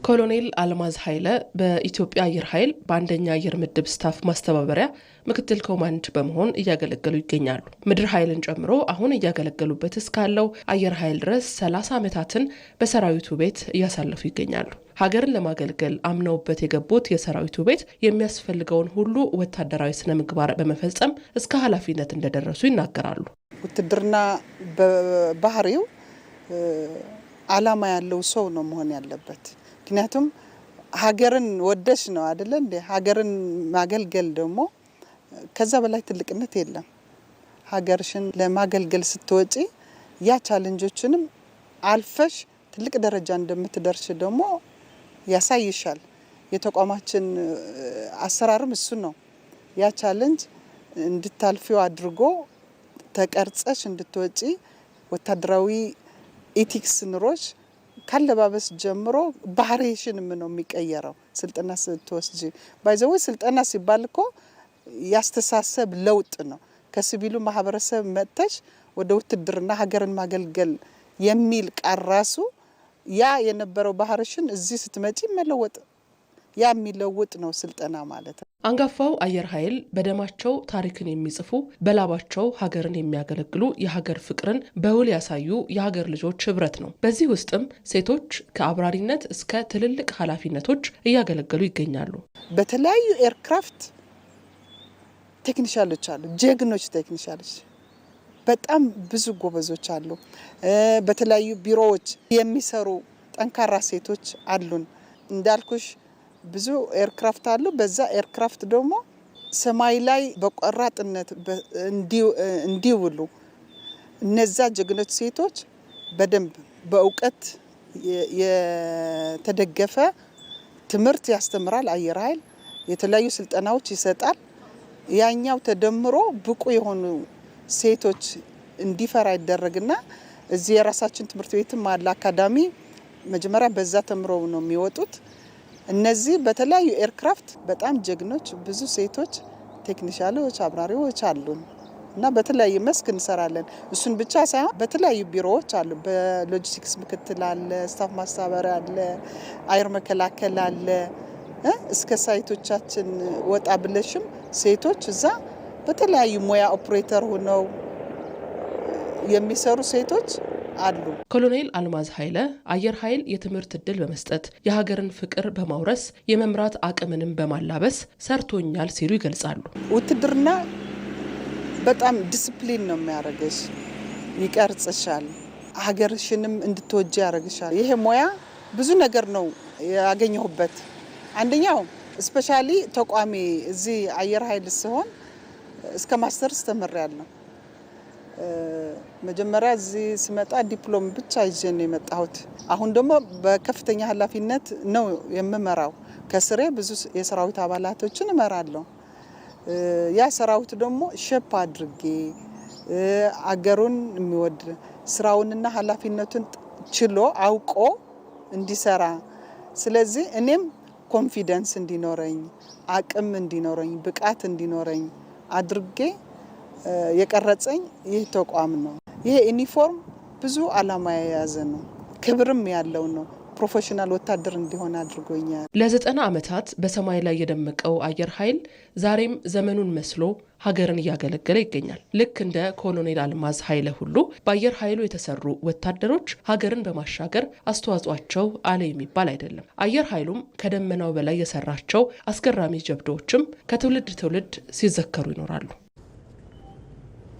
ኮሎኔል አልማዝ ኃይለ በኢትዮጵያ አየር ኃይል በአንደኛ አየር ምድብ ስታፍ ማስተባበሪያ ምክትል ኮማንድ በመሆን እያገለገሉ ይገኛሉ። ምድር ኃይልን ጨምሮ አሁን እያገለገሉበት እስካለው አየር ኃይል ድረስ 30 ዓመታትን በሰራዊቱ ቤት እያሳለፉ ይገኛሉ። ሀገርን ለማገልገል አምነውበት የገቡት የሰራዊቱ ቤት የሚያስፈልገውን ሁሉ ወታደራዊ ስነ ምግባር በመፈጸም እስከ ኃላፊነት እንደደረሱ ይናገራሉ። ውትድርና በባህሪው ዓላማ ያለው ሰው ነው መሆን ያለበት። ምክንያቱም ሀገርን ወደሽ ነው አይደለ እንዴ? ሀገርን ማገልገል ደግሞ ከዛ በላይ ትልቅነት የለም። ሀገርሽን ለማገልገል ስትወጪ ያ ቻሌንጆችንም አልፈሽ ትልቅ ደረጃ እንደምትደርሽ ደግሞ ያሳይሻል። የተቋማችን አሰራርም እሱ ነው። ያ ቻሌንጅ እንድታልፊው አድርጎ ተቀርጸሽ እንድትወጪ ወታደራዊ ኢቲክስ ኑሮሽ ካለባበስ ጀምሮ ባህሪሽንም ነው የሚቀየረው። ስልጠና ስትወስጂ ባይዘው ስልጠና ሲባል እኮ ያስተሳሰብ ለውጥ ነው። ከሲቪሉ ማህበረሰብ መጥተሽ ወደ ውትድርና ሀገርን ማገልገል የሚል ቃል ራሱ ያ የነበረው ባህሪሽን እዚህ ስትመጪ መለወጥ ያ የሚለውጥ ነው ስልጠና ማለት ነው። አንጋፋው አየር ኃይል በደማቸው ታሪክን የሚጽፉ በላባቸው ሀገርን የሚያገለግሉ የሀገር ፍቅርን በውል ያሳዩ የሀገር ልጆች ህብረት ነው። በዚህ ውስጥም ሴቶች ከአብራሪነት እስከ ትልልቅ ኃላፊነቶች እያገለገሉ ይገኛሉ። በተለያዩ ኤርክራፍት ቴክኒሻሎች አሉ፣ ጀግኖች ቴክኒሻሎች በጣም ብዙ ጎበዞች አሉ። በተለያዩ ቢሮዎች የሚሰሩ ጠንካራ ሴቶች አሉን። እንዳልኩሽ ብዙ ኤርክራፍት አሉ። በዛ ኤርክራፍት ደግሞ ሰማይ ላይ በቆራጥነት እንዲውሉ እነዛ ጀግኖች ሴቶች በደንብ በእውቀት የተደገፈ ትምህርት ያስተምራል። አየር ኃይል የተለያዩ ስልጠናዎች ይሰጣል። ያኛው ተደምሮ ብቁ የሆኑ ሴቶች እንዲፈራ ይደረግና እዚህ የራሳችን ትምህርት ቤትም አለ አካዳሚ። መጀመሪያ በዛ ተምረው ነው የሚወጡት። እነዚህ በተለያዩ ኤርክራፍት በጣም ጀግኖች ብዙ ሴቶች ቴክኒሻሎች አብራሪዎች አሉን እና በተለያየ መስክ እንሰራለን። እሱን ብቻ ሳይሆን በተለያዩ ቢሮዎች አሉ። በሎጂስቲክስ ምክትል አለ፣ ስታፍ ማስተባበሪያ አለ፣ አየር መከላከል አለ። እስከ ሳይቶቻችን ወጣ ብለሽም ሴቶች እዛ በተለያዩ ሙያ ኦፕሬተር ሆነው የሚሰሩ ሴቶች አሉ። ኮሎኔል አልማዝ ኃይለ አየር ኃይል የትምህርት እድል በመስጠት የሀገርን ፍቅር በማውረስ የመምራት አቅምንም በማላበስ ሰርቶኛል ሲሉ ይገልጻሉ። ውትድርና በጣም ዲሲፕሊን ነው የሚያደርግሽ፣ ይቀርጽሻል፣ ሀገርሽንም እንድትወጂ ያደርግሻል። ይሄ ሙያ ብዙ ነገር ነው ያገኘሁበት። አንደኛው ስፔሻሊ ተቋሚ እዚህ አየር ኃይል ሲሆን እስከ ማስተርስ ተመሪያለሁ። መጀመሪያ እዚህ ስመጣ ዲፕሎም ብቻ ይዤ ነው የመጣሁት። አሁን ደግሞ በከፍተኛ ኃላፊነት ነው የምመራው። ከስሬ ብዙ የሰራዊት አባላቶችን እመራለሁ። ያ ሰራዊት ደግሞ ሸፕ አድርጌ አገሩን የሚወድ ስራውንና ኃላፊነቱን ችሎ አውቆ እንዲሰራ፣ ስለዚህ እኔም ኮንፊደንስ እንዲኖረኝ፣ አቅም እንዲኖረኝ፣ ብቃት እንዲኖረኝ አድርጌ የቀረጸኝ ይህ ተቋም ነው። ይሄ ዩኒፎርም ብዙ ዓላማ የያዘ ነው፣ ክብርም ያለው ነው። ፕሮፌሽናል ወታደር እንዲሆን አድርጎኛል። ለ90 ዓመታት በሰማይ ላይ የደመቀው አየር ኃይል ዛሬም ዘመኑን መስሎ ሀገርን እያገለገለ ይገኛል። ልክ እንደ ኮሎኔል አልማዝ ኃይለ ሁሉ በአየር ኃይሉ የተሰሩ ወታደሮች ሀገርን በማሻገር አስተዋጽኦአቸው አለ የሚባል አይደለም። አየር ኃይሉም ከደመናው በላይ የሰራቸው አስገራሚ ጀብዶዎችም ከትውልድ ትውልድ ሲዘከሩ ይኖራሉ።